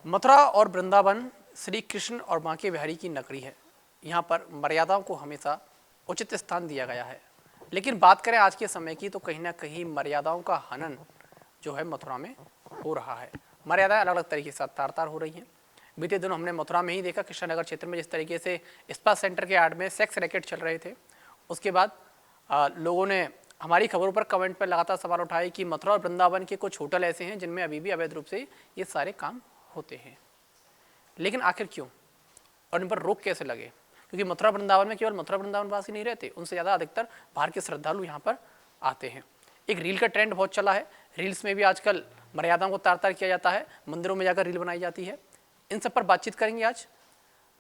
मथुरा और वृंदावन श्री कृष्ण और बांके बिहारी की नगरी है। यहाँ पर मर्यादाओं को हमेशा उचित स्थान दिया गया है। लेकिन बात करें आज के समय की तो कहीं ना कहीं मर्यादाओं का हनन जो है मथुरा में हो रहा है। मर्यादाएं अलग अलग तरीके से तार तार हो रही हैं। बीते दिनों हमने मथुरा में ही देखा, कृष्णनगर क्षेत्र में जिस तरीके से स्पा सेंटर के आड़ में सेक्स रैकेट चल रहे थे। उसके बाद लोगों ने हमारी खबरों पर कमेंट पर लगातार सवाल उठाए कि मथुरा और वृंदावन के कुछ होटल ऐसे हैं जिनमें अभी भी अवैध रूप से ये सारे काम होते हैं। लेकिन आखिर क्यों और इन पर रोक कैसे लगे? क्योंकि मथुरा वृंदावन में केवल मथुरा वृंदावन वासी नहीं रहते, उनसे ज़्यादा अधिकतर बाहर के श्रद्धालु यहाँ पर आते हैं। एक रील का ट्रेंड बहुत चला है। रील्स में भी आजकल मर्यादाओं को तार तार किया जाता है, मंदिरों में जाकर रील बनाई जाती है। इन सब पर बातचीत करेंगे आज।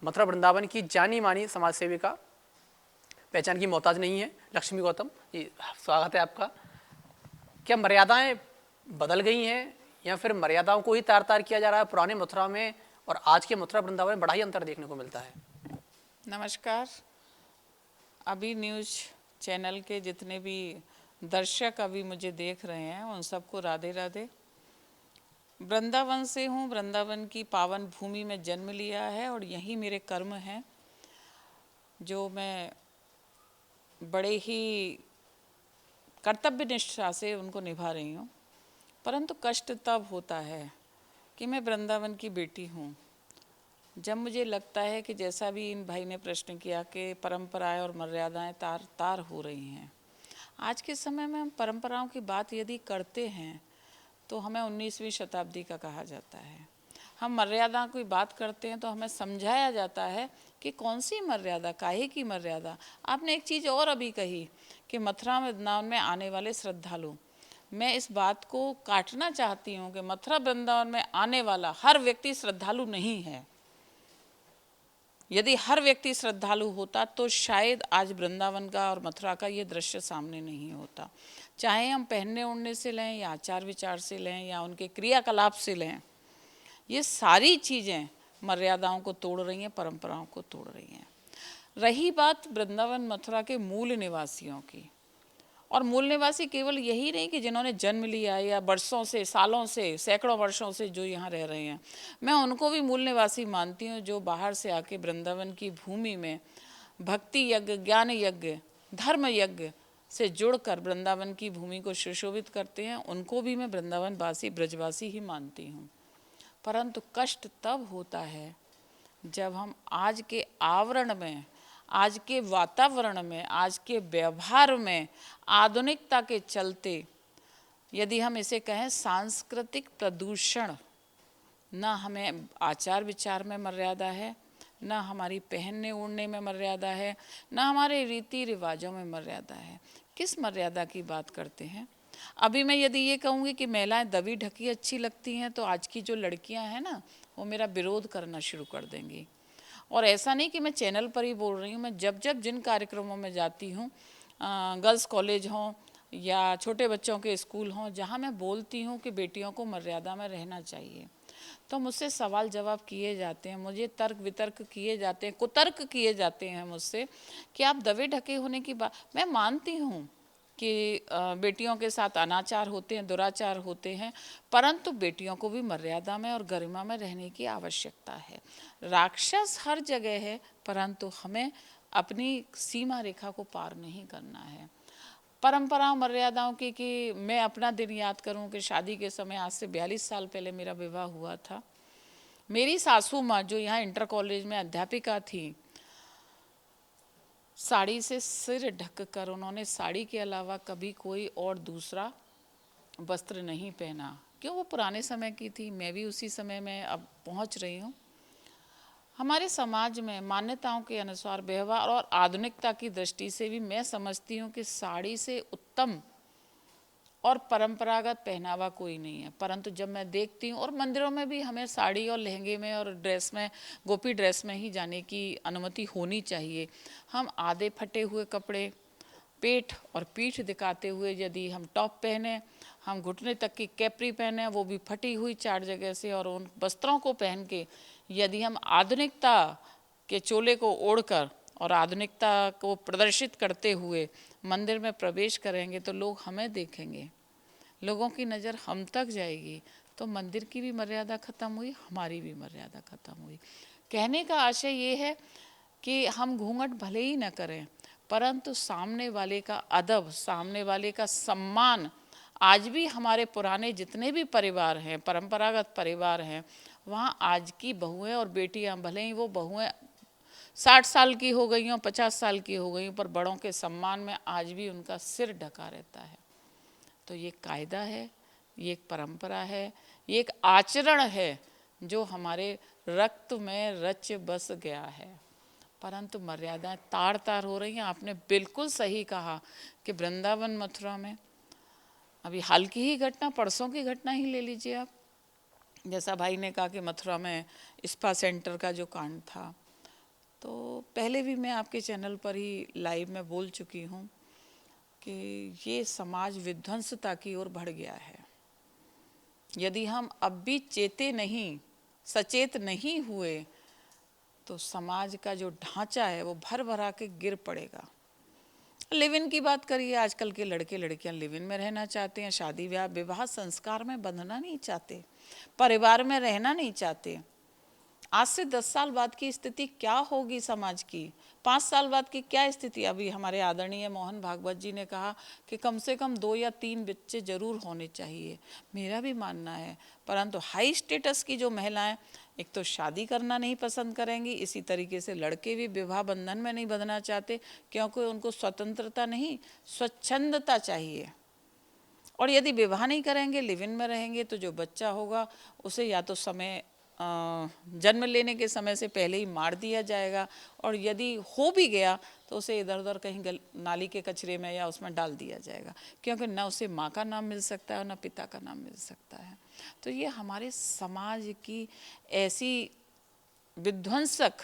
मथुरा वृंदावन की जानी मानी समाज सेविका, पहचान की मोहताज नहीं है, लक्ष्मी गौतम जी, स्वागत है आपका। क्या मर्यादाएं बदल गई हैं या फिर मर्यादाओं को ही तार तार किया जा रहा है? पुराने मथुरा में और आज के मथुरा वृंदावन में बड़ा ही अंतर देखने को मिलता है। नमस्कार। अभी न्यूज़ चैनल के जितने भी दर्शक अभी मुझे देख रहे हैं उन सबको राधे राधे। वृंदावन से हूँ, वृंदावन की पावन भूमि में जन्म लिया है और यही मेरे कर्म हैं जो मैं बड़े ही कर्तव्य निष्ठा से उनको निभा रही हूँ। परंतु कष्ट तब होता है कि मैं वृंदावन की बेटी हूँ जब मुझे लगता है कि जैसा भी इन भाई ने प्रश्न किया कि परंपराएं और मर्यादाएं तार तार हो रही हैं। आज के समय में हम परंपराओं की बात यदि करते हैं तो हमें 19वीं शताब्दी का कहा जाता है। हम मर्यादा की बात करते हैं तो हमें समझाया जाता है कि कौन सी मर्यादा, काहे की मर्यादा। आपने एक चीज़ और अभी कही कि मथुरा वृंदावन में आने वाले श्रद्धालु, मैं इस बात को काटना चाहती हूँ कि मथुरा वृंदावन में आने वाला हर व्यक्ति श्रद्धालु नहीं है। यदि हर व्यक्ति श्रद्धालु होता तो शायद आज वृंदावन का और मथुरा का ये दृश्य सामने नहीं होता। चाहे हम पहनने ओढ़ने से लें या आचार विचार से लें या उनके क्रियाकलाप से लें, ये सारी चीज़ें मर्यादाओं को तोड़ रही हैं, परंपराओं को तोड़ रही हैं। रही बात वृंदावन मथुरा के मूल निवासियों की, और मूल निवासी केवल यही नहीं कि जिन्होंने जन्म लिया है या वर्षों से, सालों से, सैकड़ों वर्षों से जो यहाँ रह रहे हैं, मैं उनको भी मूल निवासी मानती हूँ जो बाहर से आके वृंदावन की भूमि में भक्ति यज्ञ, ज्ञान यज्ञ, धर्म यज्ञ से जुड़कर वृंदावन की भूमि को सुशोभित करते हैं। उनको भी मैं वृंदावन वासी, ब्रजवासी ही मानती हूँ। परंतु कष्ट तब होता है जब हम आज के आवरण में, आज के वातावरण में, आज के व्यवहार में आधुनिकता के चलते, यदि हम इसे कहें सांस्कृतिक प्रदूषण, ना हमें आचार विचार में मर्यादा है, ना हमारी पहनने ओढ़ने में मर्यादा है, ना हमारे रीति रिवाजों में मर्यादा है। किस मर्यादा की बात करते हैं? अभी मैं यदि ये कहूँगी कि महिलाएं दबी ढकी अच्छी लगती हैं तो आज की जो लड़कियां हैं ना, वो मेरा विरोध करना शुरू कर देंगी। और ऐसा नहीं कि मैं चैनल पर ही बोल रही हूँ, मैं जब जब जिन कार्यक्रमों में जाती हूँ, गर्ल्स कॉलेज हों या छोटे बच्चों के स्कूल हों, जहाँ मैं बोलती हूँ कि बेटियों को मर्यादा में रहना चाहिए, तो मुझसे सवाल जवाब किए जाते हैं, मुझे तर्क वितर्क किए जाते हैं, कुतर्क किए जाते हैं मुझसे कि आप दबे ढके होने की बात। मैं मानती हूँ कि बेटियों के साथ अनाचार होते हैं, दुराचार होते हैं, परंतु बेटियों को भी मर्यादा में और गरिमा में रहने की आवश्यकता है। राक्षस हर जगह है, परंतु हमें अपनी सीमा रेखा को पार नहीं करना है। परंपराओं मर्यादाओं की कि मैं अपना दिन याद करूं कि शादी के समय आज से 42 साल पहले मेरा विवाह हुआ था। मेरी सासू माँ जो यहाँ इंटर कॉलेज में अध्यापिका थी, साड़ी से सिर ढक कर, उन्होंने साड़ी के अलावा कभी कोई और दूसरा वस्त्र नहीं पहना। क्यों? वो पुराने समय की थी, मैं भी उसी समय में अब पहुंच रही हूँ। हमारे समाज में मान्यताओं के अनुसार व्यवहार और आधुनिकता की दृष्टि से भी मैं समझती हूँ कि साड़ी से उत्तम और परंपरागत पहनावा कोई नहीं है। परंतु जब मैं देखती हूँ, और मंदिरों में भी हमें साड़ी और लहंगे में और ड्रेस में, गोपी ड्रेस में ही जाने की अनुमति होनी चाहिए। हम आधे फटे हुए कपड़े, पेट और पीठ दिखाते हुए यदि हम टॉप पहने, हम घुटने तक की कैप्री पहने, वो भी फटी हुई 4 जगह से, और उन वस्त्रों को पहन के यदि हम आधुनिकता के चोले को ओढ़कर और आधुनिकता को प्रदर्शित करते हुए मंदिर में प्रवेश करेंगे तो लोग हमें देखेंगे, लोगों की नज़र हम तक जाएगी, तो मंदिर की भी मर्यादा खत्म हुई, हमारी भी मर्यादा खत्म हुई। कहने का आशय ये है कि हम घूंघट भले ही न करें, परंतु सामने वाले का अदब, सामने वाले का सम्मान, आज भी हमारे पुराने जितने भी परिवार हैं, परंपरागत परिवार हैं, वहाँ आज की बहुएं और बेटियां, भले ही वो बहुएं 60 साल की हो गई हों, 50 साल की हो गई हों, पर बड़ों के सम्मान में आज भी उनका सिर ढका रहता है। तो ये कायदा है, ये एक परंपरा है, ये एक आचरण है जो हमारे रक्त में रच बस गया है। परंतु मर्यादाएं तार तार हो रही हैं। आपने बिल्कुल सही कहा कि वृंदावन मथुरा में अभी हाल की ही घटना, परसों की घटना ही ले लीजिए आप, जैसा भाई ने कहा कि मथुरा में स्पा सेंटर का जो कांड था, तो पहले भी मैं आपके चैनल पर ही लाइव में बोल चुकी हूँ कि ये समाज विध्वंसता की ओर बढ़ गया है। यदि हम अब भी चेते नहीं, सचेत नहीं हुए, तो समाज का जो ढांचा है वो भर भरा के गिर पड़ेगा। लिव इन की बात करिए, आजकल के लड़के लड़कियां लिव इन में रहना चाहते हैं, शादी विवाह संस्कार में बंधना नहीं चाहते, परिवार में रहना नहीं चाहते। आज से 10 साल बाद की स्थिति क्या होगी समाज की, 5 साल बाद की क्या स्थिति। अभी हमारे आदरणीय मोहन भागवत जी ने कहा कि कम से कम 2 या 3 बच्चे जरूर होने चाहिए, मेरा भी मानना है। परंतु हाई स्टेटस की जो महिलाएं, एक तो शादी करना नहीं पसंद करेंगी, इसी तरीके से लड़के भी विवाह बंधन में नहीं बंधना चाहते, क्योंकि उनको स्वतंत्रता नहीं, स्वच्छंदता चाहिए। और यदि विवाह नहीं करेंगे, लिव इन में रहेंगे, तो जो बच्चा होगा उसे या तो समय जन्म लेने के समय से पहले ही मार दिया जाएगा, और यदि हो भी गया तो उसे इधर उधर कहीं नाली के कचरे में या उसमें डाल दिया जाएगा, क्योंकि न उसे माँ का नाम मिल सकता है और न पिता का नाम मिल सकता है। तो ये हमारे समाज की ऐसी विध्वंसक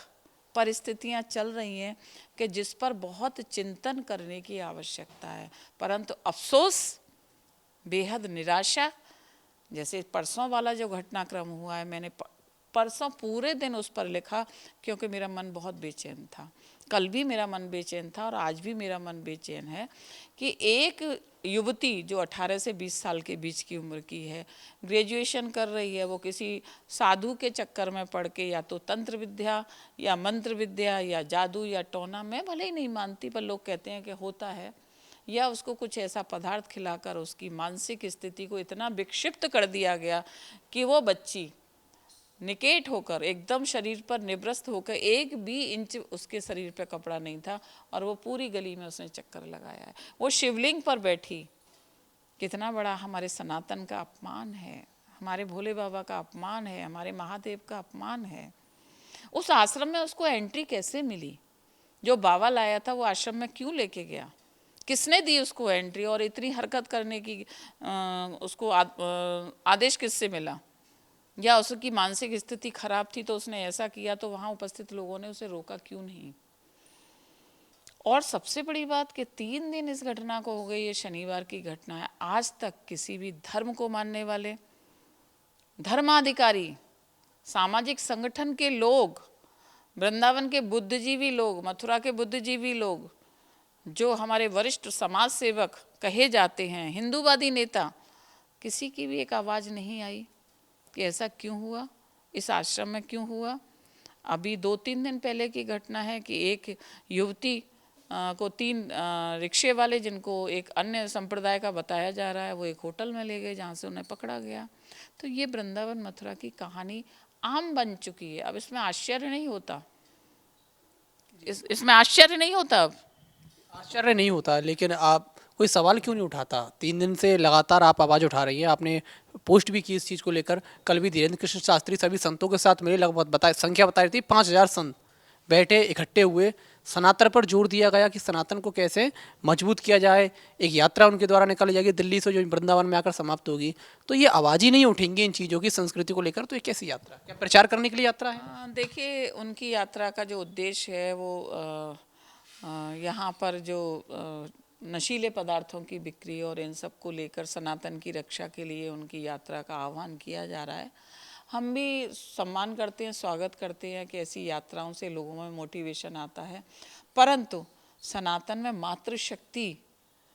परिस्थितियां चल रही हैं कि जिस पर बहुत चिंतन करने की आवश्यकता है। परंतु अफसोस, बेहद निराशा, जैसे परसों वाला जो घटनाक्रम हुआ है, मैंने परसों पूरे दिन उस पर लिखा क्योंकि मेरा मन बहुत बेचैन था। कल भी मेरा मन बेचैन था और आज भी मेरा मन बेचैन है कि एक युवती जो 18 से 20 साल के बीच की उम्र की है, ग्रेजुएशन कर रही है, वो किसी साधु के चक्कर में पड़ के या तो तंत्र विद्या या मंत्र विद्या या जादू या टोना, मैं भले ही नहीं मानती पर लोग कहते हैं कि होता है, या उसको कुछ ऐसा पदार्थ खिलाकर उसकी मानसिक स्थिति को इतना विक्षिप्त कर दिया गया कि वो बच्ची निकेट होकर, एकदम शरीर पर निब्रस्त होकर, 1 भी इंच उसके शरीर पे कपड़ा नहीं था और वो पूरी गली में उसने चक्कर लगाया है। वो शिवलिंग पर बैठी। कितना बड़ा हमारे सनातन का अपमान है, हमारे भोले बाबा का अपमान है, हमारे महादेव का अपमान है। उस आश्रम में उसको एंट्री कैसे मिली? जो बाबा लाया था वो आश्रम में क्यों लेके गया? किसने दी उसको एंट्री? और इतनी हरकत करने की उसको आदेश किससे मिला? या उसकी मानसिक स्थिति खराब थी तो उसने ऐसा किया, तो वहाँ उपस्थित लोगों ने उसे रोका क्यों नहीं? और सबसे बड़ी बात कि 3 दिन इस घटना को हो गई, ये शनिवार की घटना है, आज तक किसी भी धर्म को मानने वाले, धर्माधिकारी, सामाजिक संगठन के लोग, वृंदावन के बुद्धिजीवी लोग, मथुरा के बुद्धिजीवी लोग, जो हमारे वरिष्ठ समाज सेवक कहे जाते हैं, हिंदूवादी नेता, किसी की भी एक आवाज़ नहीं आई कि ऐसा क्यों हुआ, इस आश्रम में क्यों हुआ। अभी 2-3 दिन पहले की घटना है कि एक युवती को 3 रिक्शे वाले, जिनको एक अन्य संप्रदाय का बताया जा रहा है, वो एक होटल में ले गए जहाँ से उन्हें पकड़ा गया। तो ये वृंदावन मथुरा की कहानी आम बन चुकी है। अब इसमें आश्चर्य नहीं होता, इसमें आश्चर्य नहीं होता। अब आश्चर्य नहीं होता, लेकिन आप कोई सवाल क्यों नहीं उठाता? 3 दिन से लगातार आप आवाज़ उठा रही हैं, आपने पोस्ट भी की इस चीज़ को लेकर। कल भी धीरेन्द्र कृष्ण शास्त्री सभी संतों के साथ मिले, लगभग संख्या बता रही थी 5000 संत बैठे, इकट्ठे हुए, सनातन पर जोर दिया गया कि सनातन को कैसे मजबूत किया जाए। एक यात्रा उनके द्वारा निकाली जाएगी दिल्ली से, जो वृंदावन में आकर समाप्त होगी। तो ये आवाज़ ही नहीं उठेंगी इन चीज़ों की, संस्कृति को लेकर, तो ये कैसी यात्रा? क्या प्रचार करने के लिए यात्रा है? देखिए, उनकी यात्रा का जो उद्देश्य है वो यहाँ पर जो नशीले पदार्थों की बिक्री और इन सब को लेकर सनातन की रक्षा के लिए उनकी यात्रा का आह्वान किया जा रहा है। हम भी सम्मान करते हैं, स्वागत करते हैं कि ऐसी यात्राओं से लोगों में मोटिवेशन आता है। परंतु सनातन में मातृशक्ति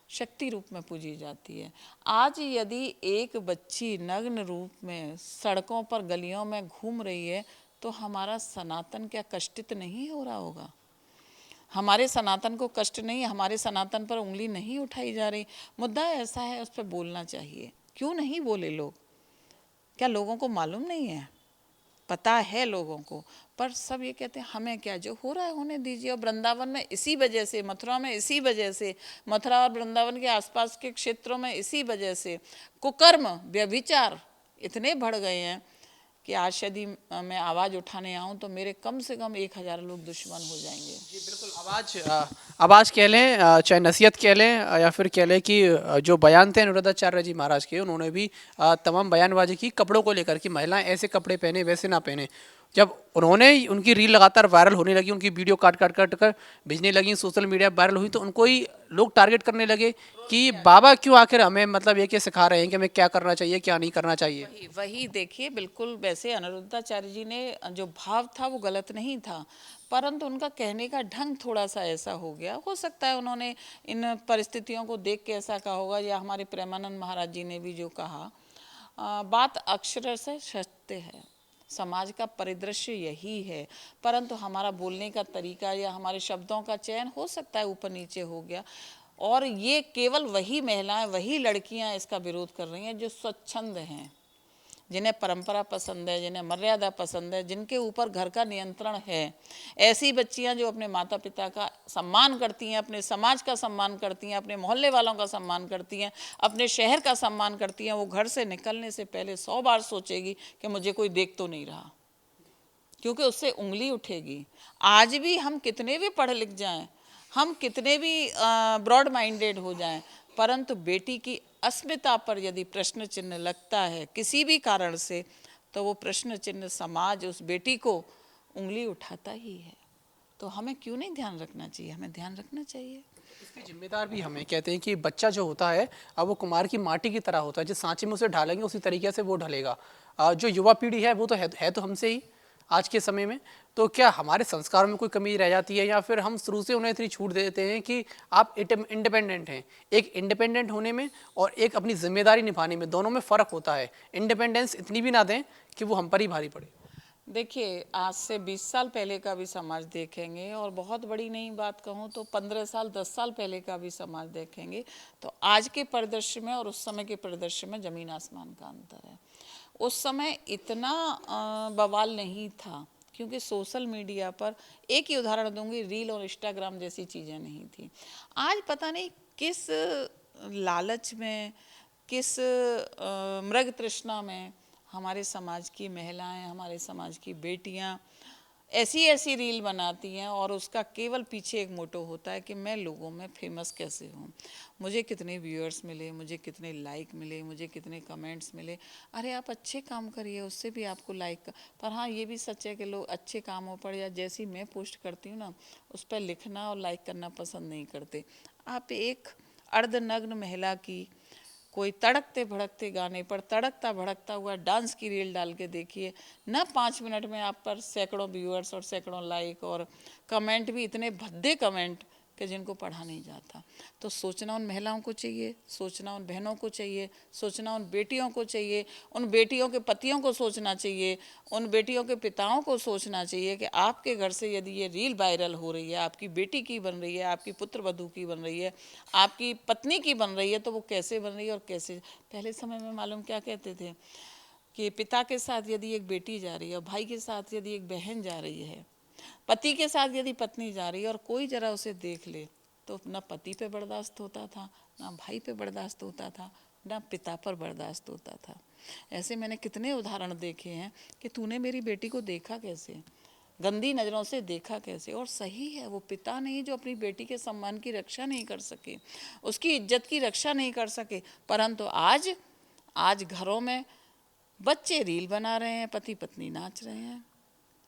शक्ति रूप में पूजी जाती है। आज यदि एक बच्ची नग्न रूप में सड़कों पर गलियों में घूम रही है तो हमारा सनातन क्या कष्टित नहीं हो रहा होगा? हमारे सनातन को कष्ट नहीं, हमारे सनातन पर उंगली नहीं उठाई जा रही। मुद्दा ऐसा है, उस पर बोलना चाहिए। क्यों नहीं बोले लोग? क्या लोगों को मालूम नहीं है? पता है लोगों को, पर सब ये कहते हैं हमें क्या, जो हो रहा है होने दीजिए। और वृंदावन में इसी वजह से, मथुरा में इसी वजह से, मथुरा और वृंदावन के आसपास के क्षेत्रों में इसी वजह से कुकर्म, व्यभिचार इतने बढ़ गए हैं कि आज यदि मैं आवाज़ उठाने आऊँ तो मेरे कम से कम 1000 लोग दुश्मन हो जाएंगे। जी बिल्कुल। आवाज़ कह लें, चाहे नसीहत कह लें, या फिर कह लें कि जो बयान थे अनुरुद्धाचार्य जी महाराज के, उन्होंने भी तमाम बयानबाजी की कपड़ों को लेकर कि महिलाएं ऐसे कपड़े पहने वैसे ना पहने। जब उन्होंने उनकी रील लगातार वायरल होने लगी, उनकी वीडियो काट काट काट कर भेजने लगी, सोशल मीडिया वायरल हुई, तो उनको ही लोग टारगेट करने लगे कि बाबा क्यों आखिर हमें मतलब ये क्या सिखा रहे हैं कि हमें क्या करना चाहिए क्या नहीं करना चाहिए। वही देखिए, बिल्कुल वैसे अनुरुद्धाचार्य जी ने जो भाव था वो गलत नहीं था, परंतु उनका कहने का ढंग थोड़ा सा ऐसा हो गया। हो सकता है उन्होंने इन परिस्थितियों को देख के ऐसा कहा होगा, या हमारे प्रेमानंद महाराज जी ने भी जो कहा, बात अक्षर से सत्य है। समाज का परिदृश्य यही है, परंतु हमारा बोलने का तरीका या हमारे शब्दों का चयन हो सकता है ऊपर नीचे हो गया। और ये केवल वही महिलाएं, वही लड़कियां इसका विरोध कर रही हैं जो स्वच्छंद हैं, जिन्हें परंपरा पसंद है, जिन्हें मर्यादा पसंद है, जिनके ऊपर घर का नियंत्रण है। ऐसी बच्चियां जो अपने माता पिता का सम्मान करती हैं, अपने समाज का सम्मान करती हैं, अपने मोहल्ले वालों का सम्मान करती हैं, अपने शहर का सम्मान करती हैं, वो घर से निकलने से पहले 100 बार सोचेगी कि मुझे कोई देख तो नहीं रहा, क्योंकि उससे उंगली उठेगी। आज भी हम कितने भी पढ़ लिख जाएं, हम कितने भी ब्रॉड माइंडेड हो जाएं, परंतु बेटी की अस्मिता पर यदि प्रश्न चिन्ह लगता है किसी भी कारण से, तो वो प्रश्न चिन्ह समाज उस बेटी को उंगली उठाता ही है। तो हमें क्यों नहीं ध्यान रखना चाहिए? हमें ध्यान रखना चाहिए। इसके जिम्मेदार भी हमें। कहते हैं कि बच्चा जो होता है अब वो कुमार की माटी की तरह होता है, जिस सांचे में उसे ढालेंगे उसी तरीके से वो ढलेगा। जो युवा पीढ़ी है वो तो है तो हमसे ही आज के समय में। तो क्या हमारे संस्कारों में कोई कमी रह जाती है, या फिर हम शुरू से उन्हें इतनी छूट दे देते हैं कि आप इंडिपेंडेंट हैं? एक इंडिपेंडेंट होने में और एक अपनी जिम्मेदारी निभाने में, दोनों में फ़र्क होता है। इंडिपेंडेंस इतनी भी ना दें कि वो हम पर ही भारी पड़े। देखिए, आज से 20 साल पहले का भी समाज देखेंगे, और बहुत बड़ी नहीं बात कहूँ तो 15 साल 10 साल पहले का भी समाज देखेंगे, तो आज के परिदृश्य में और उस समय के परिदृश्य में ज़मीन आसमान का अंतर है। उस समय इतना बवाल नहीं था, क्योंकि सोशल मीडिया पर, एक ही उदाहरण दूंगी, रील और इंस्टाग्राम जैसी चीज़ें नहीं थी। आज पता नहीं किस लालच में, किस मृग तृष्णा में हमारे समाज की महिलाएं, हमारे समाज की बेटियां ऐसी ऐसी रील बनाती हैं, और उसका केवल पीछे एक मोटो होता है कि मैं लोगों में फेमस कैसे हूँ, मुझे कितने व्यूअर्स मिले, मुझे कितने लाइक मिले, मुझे कितने कमेंट्स मिले। अरे आप अच्छे काम करिए, उससे भी आपको लाइक। पर हाँ, ये भी सच है कि लोग अच्छे कामों पर, या जैसी मैं पोस्ट करती हूँ ना, उस पर लिखना और लाइक करना पसंद नहीं करते। आप एक अर्धनग्न महिला की कोई तड़कते भड़कते गाने पर तड़कता भड़कता हुआ डांस की रील डाल के देखिए ना, 5 मिनट में आप पर सैकड़ों व्यूअर्स और सैकड़ों लाइक, और कमेंट भी इतने भद्दे कमेंट कि जिनको पढ़ा नहीं जाता। तो सोचना उन महिलाओं को चाहिए, सोचना उन बहनों को चाहिए, सोचना उन बेटियों को चाहिए, उन बेटियों के पतियों को सोचना चाहिए, उन बेटियों के पिताओं को सोचना चाहिए कि आपके घर से यदि ये रील वायरल हो रही है, आपकी बेटी की बन रही है, आपकी पुत्र वधू की बन रही है, आपकी पत्नी की बन रही है, तो वो कैसे बन रही है और कैसे। पहले समय में मालूम क्या कहते थे कि पिता के साथ यदि एक बेटी जा रही है, और भाई के साथ यदि एक बहन जा रही है, पति के साथ यदि पत्नी जा रही है, और कोई जरा उसे देख ले, तो ना पति पे बर्दाश्त होता था, ना भाई पे बर्दाश्त होता था, ना पिता पर बर्दाश्त होता था। ऐसे मैंने कितने उदाहरण देखे हैं कि तूने मेरी बेटी को देखा कैसे, गंदी नज़रों से देखा कैसे। और सही है, वो पिता नहीं जो अपनी बेटी के सम्मान की रक्षा नहीं कर सके, उसकी इज्जत की रक्षा नहीं कर सके। परंतु आज घरों में बच्चे रील बना रहे हैं, पति पत्नी नाच रहे हैं,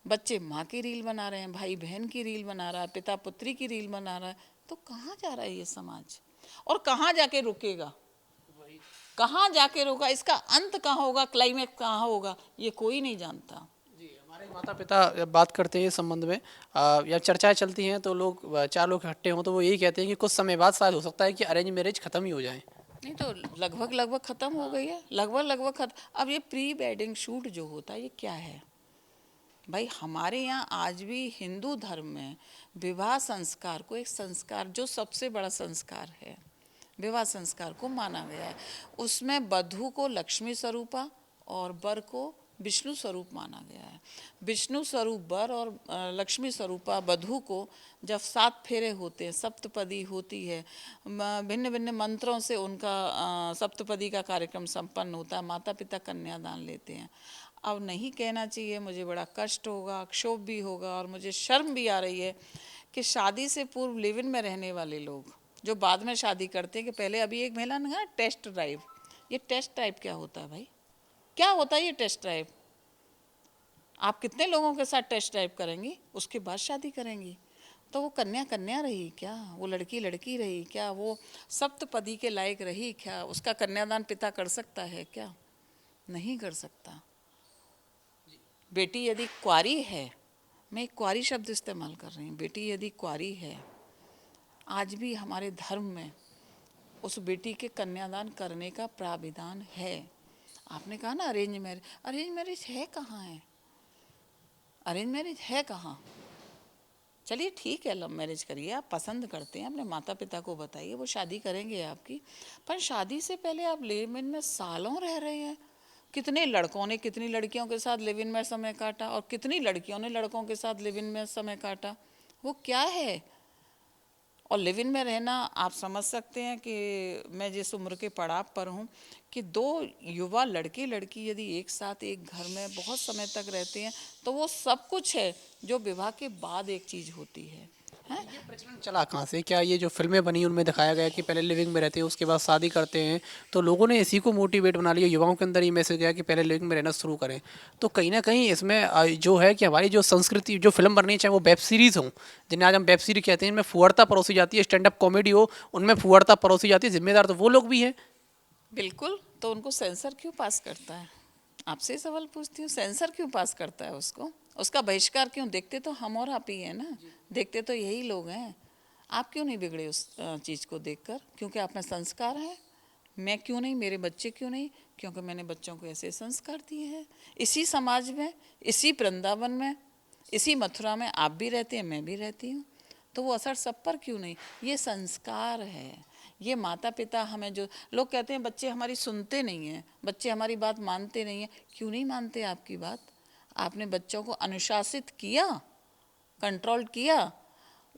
बच्चे माँ की रील बना रहे हैं, भाई बहन की रील बना रहा है, पिता पुत्री की रील बना रहा है। तो कहाँ जा रहा है ये समाज, और कहाँ जाके रुकेगा? कहाँ जाके रुका, इसका अंत कहाँ होगा, क्लाइमेक्स कहाँ होगा, ये कोई नहीं जानता। हमारे माता पिता बात करते हैं इस संबंध में, या चर्चाएं चलती हैं तो लोग, चार लोग इकट्ठे हों तो वो यही कहते हैं कि कुछ समय बाद शायद हो सकता है कि अरेंज मैरिज खत्म ही हो जाए। नहीं तो लगभग लगभग खत्म हो गई है, लगभग लगभग खत्म। अब ये प्री वेडिंग शूट जो होता है ये क्या है भाई? हमारे यहाँ आज भी हिंदू धर्म में विवाह संस्कार को एक संस्कार, जो सबसे बड़ा संस्कार है, विवाह संस्कार को माना गया है। उसमें वधू को लक्ष्मी स्वरूपा और वर को विष्णु स्वरूप माना गया है। विष्णु स्वरूप वर और लक्ष्मी स्वरूपा वधू को जब 7 फेरे होते हैं, सप्तपदी होती है, भिन्न भिन्न मंत्रों से उनका सप्तपदी का कार्यक्रम संपन्न होता है, माता पिता कन्यादान लेते हैं। अब नहीं कहना चाहिए, मुझे बड़ा कष्ट होगा, क्षोभ भी होगा और मुझे शर्म भी आ रही है कि शादी से पूर्व लिव इन में रहने वाले लोग जो बाद में शादी करते हैं, कि पहले अभी एक महिला ने कहा टेस्ट ड्राइव, ये टेस्ट ड्राइव क्या होता है भाई? क्या होता है ये टेस्ट ड्राइव? आप कितने लोगों के साथ टेस्ट ड्राइव करेंगी, उसके बाद शादी करेंगी? तो वो कन्या कन्या रही क्या, वो लड़की लड़की रही क्या, वो सप्तपदी के लायक रही क्या? उसका कन्यादान पिता कर सकता है क्या? नहीं कर सकता। बेटी यदि कुंवारी है, मैं एक कुंवारी शब्द इस्तेमाल कर रही हूँ, बेटी यदि कुंवारी है, आज भी हमारे धर्म में उस बेटी के कन्यादान करने का प्राविधान है। आपने कहा ना अरेंज मैरिज, अरेंज मैरिज है कहाँ है? अरेंज मैरिज है कहाँ? चलिए ठीक है, लव मैरिज करिए, आप पसंद करते हैं, अपने माता पिता को बताइए, वो शादी करेंगे आपकी। पर शादी से पहले आप लिव इन में सालों रह रहे हैं। कितने लड़कों ने कितनी लड़कियों के साथ लिव इन में समय काटा और कितनी लड़कियों ने लड़कों के साथ लिव इन में समय काटा, वो क्या है? और लिव इन में रहना, आप समझ सकते हैं कि मैं जिस उम्र के पड़ाव पर हूँ कि 2 युवा लड़के लड़की यदि एक साथ एक घर में बहुत समय तक रहते हैं तो वो सब कुछ है जो विवाह के बाद एक चीज़ होती है। ये प्रचलन चला कहाँ से? क्या ये जो फिल्में बनी उनमें दिखाया गया कि पहले लिविंग में रहते हैं उसके बाद शादी करते हैं, तो लोगों ने इसी को मोटिवेट बना लिया, युवाओं के अंदर ये मैसेज गया कि पहले लिविंग में रहना शुरू करें। तो कहीं ना कहीं इसमें जो है कि हमारी जो संस्कृति, जो फिल्म बननी है, चाहे वो वेब सीरीज़ हो, जिन्हें आज हम वेब सीरीज कहते हैं, इनमें फुहड़ता परोसी जाती है, स्टैंड अप कॉमेडी हो उनमें फुहड़ता परोसी जाती है, जिम्मेदार तो वो लोग भी हैं। बिल्कुल, तो उनको सेंसर क्यों पास करता है? आपसे सवाल पूछती हूँ, सेंसर क्यों पास करता है उसको? उसका बहिष्कार क्यों? देखते तो हम और आप ही हैं ना, देखते तो यही लोग हैं। आप क्यों नहीं बिगड़े उस चीज़ को देखकर? क्योंकि आप में संस्कार है। मैं क्यों नहीं, मेरे बच्चे क्यों नहीं? क्योंकि मैंने बच्चों को ऐसे संस्कार दिए हैं। इसी समाज में, इसी वृंदावन में, इसी मथुरा में आप भी रहते हैं, मैं भी रहती हूँ, तो वो असर सब पर क्यों नहीं? ये संस्कार है। ये माता पिता हमें, जो लोग कहते हैं बच्चे हमारी सुनते नहीं हैं, बच्चे हमारी बात मानते नहीं हैं, क्यों नहीं मानते आपकी बात? आपने बच्चों को अनुशासित किया, कंट्रोल किया।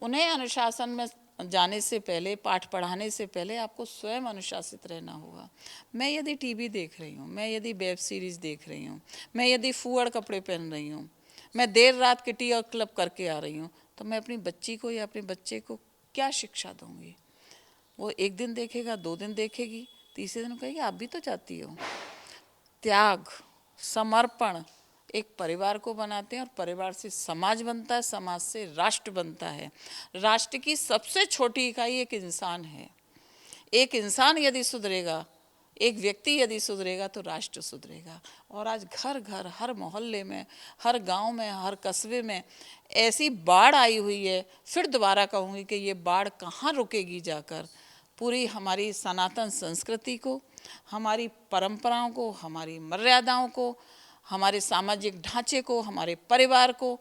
उन्हें अनुशासन में जाने से पहले, पाठ पढ़ाने से पहले आपको स्वयं अनुशासित रहना होगा। मैं यदि टीवी देख रही हूँ, मैं यदि वेब सीरीज़ देख रही हूँ, मैं यदि फूहड़ कपड़े पहन रही हूँ, मैं देर रात किटी और क्लब करके आ रही हूँ, तो मैं अपनी बच्ची को या अपने बच्चे को क्या शिक्षा दूँगी? वो 1 दिन देखेगा, 2 दिन देखेगी, तीसरे दिन कहेगी आप भी तो चाहती हो। त्याग, समर्पण एक परिवार को बनाते हैं और परिवार से समाज बनता है, समाज से राष्ट्र बनता है। राष्ट्र की सबसे छोटी इकाई एक इंसान है। एक इंसान यदि सुधरेगा, एक व्यक्ति यदि सुधरेगा तो राष्ट्र सुधरेगा। और आज घर घर, हर मोहल्ले में, हर गांव में, हर कस्बे में ऐसी बाढ़ आई हुई है। फिर दोबारा कहूँगी कि ये बाढ़ कहाँ रुकेगी जाकर? पूरी हमारी सनातन संस्कृति को, हमारी परंपराओं को, हमारी मर्यादाओं को, हमारे सामाजिक ढांचे को, हमारे परिवार को,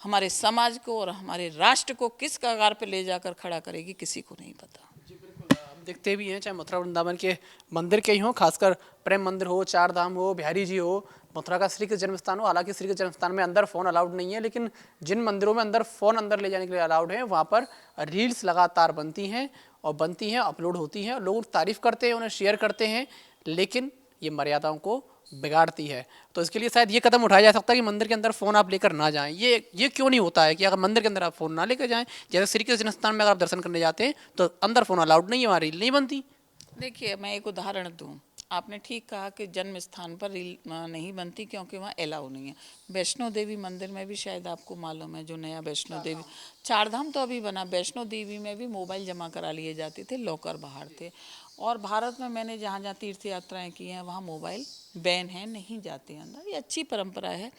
हमारे समाज को और हमारे राष्ट्र को किस कगार पर ले जाकर खड़ा करेगी, किसी को नहीं पता। जी बिल्कुल, हम देखते भी हैं, चाहे मथुरा वृंदावन के मंदिर के ही हों, खासकर प्रेम मंदिर हो, चार धाम हो, बिहारी जी हो, मथुरा का श्री कृष्ण जन्म स्थान हो। हालांकि श्री कृष्ण जन्म स्थान में अंदर फ़ोन अलाउड नहीं है, लेकिन जिन मंदिरों में अंदर फ़ोन अंदर ले जाने के लिए अलाउड है, वहाँ पर रील्स लगातार बनती हैं और बनती हैं, अपलोड होती हैं, लोग तारीफ़ करते हैं, उन्हें शेयर करते हैं, लेकिन ये मर्यादाओं को बिगाड़ती है। तो इसके लिए शायद ये कदम उठाया जा सकता है कि मंदिर के अंदर फ़ोन आप लेकर ना जाएं। ये क्यों नहीं होता है कि अगर मंदिर के अंदर आप फ़ोन ना लेकर जाएं, जैसे श्री कृष्ण स्थान में अगर आप दर्शन करने जाते हैं तो अंदर फ़ोन अलाउड नहीं है, वहाँ रील नहीं बनती। देखिए, मैं एक उदाहरण दूं। आपने ठीक कहा कि जन्म स्थान पर रील नहीं बनती क्योंकि वहाँ अलाउ नहीं है। वैष्णो देवी मंदिर में भी शायद आपको मालूम है, जो नया वैष्णो देवी, चार धाम तो अभी बना, वैष्णो देवी में भी मोबाइल जमा करा लिए जाते थे, लॉकर बाहर थे। और भारत में मैंने जहाँ जहाँ तीर्थ यात्राएं की हैं वहाँ मोबाइल बैन है, नहीं जाते अंदर। ये अच्छी परंपरा है,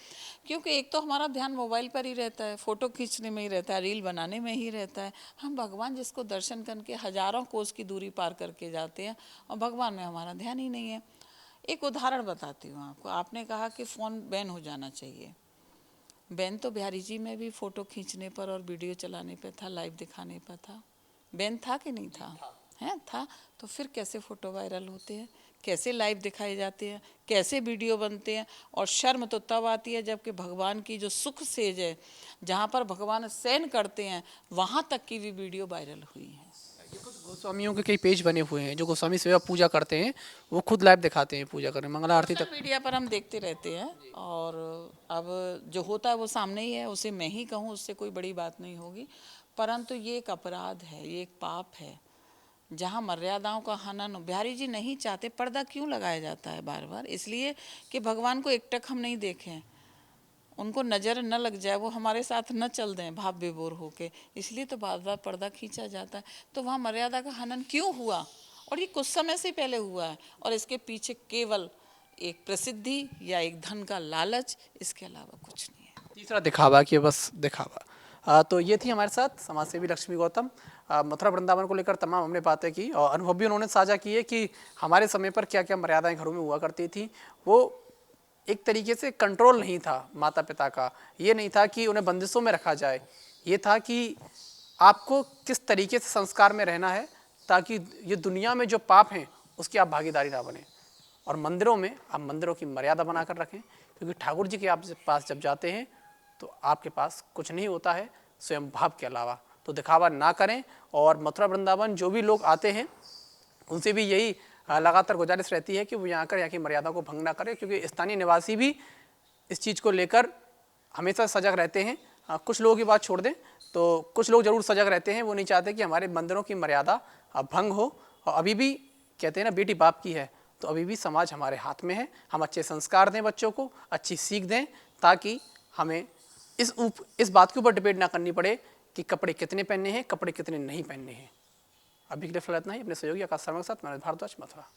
क्योंकि एक तो हमारा ध्यान मोबाइल पर ही रहता है, फ़ोटो खींचने में ही रहता है, रील बनाने में ही रहता है। हम भगवान जिसको दर्शन करके हज़ारों कोस की दूरी पार करके जाते हैं और भगवान में हमारा ध्यान ही नहीं है। एक उदाहरण बताती हूँ आपको। आपने कहा कि फ़ोन बैन हो जाना चाहिए। बैन तो बिहारी जी में भी फ़ोटो खींचने पर और वीडियो चलाने पर था, लाइव दिखाने पर था। बैन था कि नहीं था? है था। तो फिर कैसे फ़ोटो वायरल होते हैं, कैसे लाइव दिखाए जाते हैं, कैसे वीडियो बनते हैं? और शर्म तो तब आती है जबकि भगवान की जो सुख सेज है, जहाँ पर भगवान शयन करते हैं, वहाँ तक की भी वीडियो वायरल हुई है। गोस्वामियों के कई पेज बने हुए हैं जो गोस्वामी सेवा पूजा करते हैं, वो खुद लाइव दिखाते हैं पूजा करने, मंगला आरती सोशल तक। मीडिया पर हम देखते रहते हैं, और अब जो होता है वो सामने ही है। उसे मैं ही कहूँ उससे कोई बड़ी बात नहीं होगी, परंतु ये एक अपराध है, ये एक पाप है जहाँ मर्यादाओं का हनन। बिहारी जी नहीं चाहते। पर्दा क्यों लगाया जाता है बार बार? इसलिए कि भगवान को एकटक हम नहीं देखें, उनको नज़र न लग जाए, वो हमारे साथ न चल दें भाव विभोर होके, इसलिए तो बार बार पर्दा खींचा जाता है। तो वहाँ मर्यादा का हनन क्यों हुआ? और ये कुछ समय से पहले हुआ है, और इसके पीछे केवल एक प्रसिद्धि या एक धन का लालच, इसके अलावा कुछ नहीं है। तीसरा दिखावा, कि बस दिखावा। तो ये थी हमारे साथ समाज सेवी लक्ष्मी गौतम। मथुरा वृंदावन को लेकर तमाम हमने बातें की और अनुभव भी उन्होंने साझा किए कि हमारे समय पर क्या क्या मर्यादाएं घरों में हुआ करती थी। वो एक तरीके से कंट्रोल नहीं था माता पिता का, ये नहीं था कि उन्हें बंदिशों में रखा जाए, ये था कि आपको किस तरीके से संस्कार में रहना है ताकि ये दुनिया में जो पाप हैं उसकी आप भागीदारी ना बने। और मंदिरों में आप मंदिरों की मर्यादा बनाकर रखें, क्योंकि ठाकुर जी के आप पास जब जाते हैं तो आपके पास कुछ नहीं होता है स्वयं भाव के अलावा। तो दिखावा ना करें। और मथुरा वृंदावन जो भी लोग आते हैं उनसे भी यही लगातार गुजारिश रहती है कि वो यहाँ आकर यहाँ की मर्यादा को भंग ना करें, क्योंकि स्थानीय निवासी भी इस चीज़ को लेकर हमेशा सजग रहते हैं। कुछ लोगों की बात छोड़ दें तो कुछ लोग जरूर सजग रहते हैं, वो नहीं चाहते कि हमारे मंदिरों की मर्यादा भंग हो। और अभी भी कहते हैं ना, बेटी बाप की है, तो अभी भी समाज हमारे हाथ में है। हम अच्छे संस्कार दें बच्चों को, अच्छी सीख दें, ताकि हमें इस बात के ऊपर डिबेट ना करनी पड़े कि कपड़े कितने पहनने हैं, कपड़े कितने नहीं पहनने हैं। अभी के लिए फिलहाल इतना ही। अपने सहयोगी आकाश शर्मा के साथ मनोज भारद्वाज, मथुरा।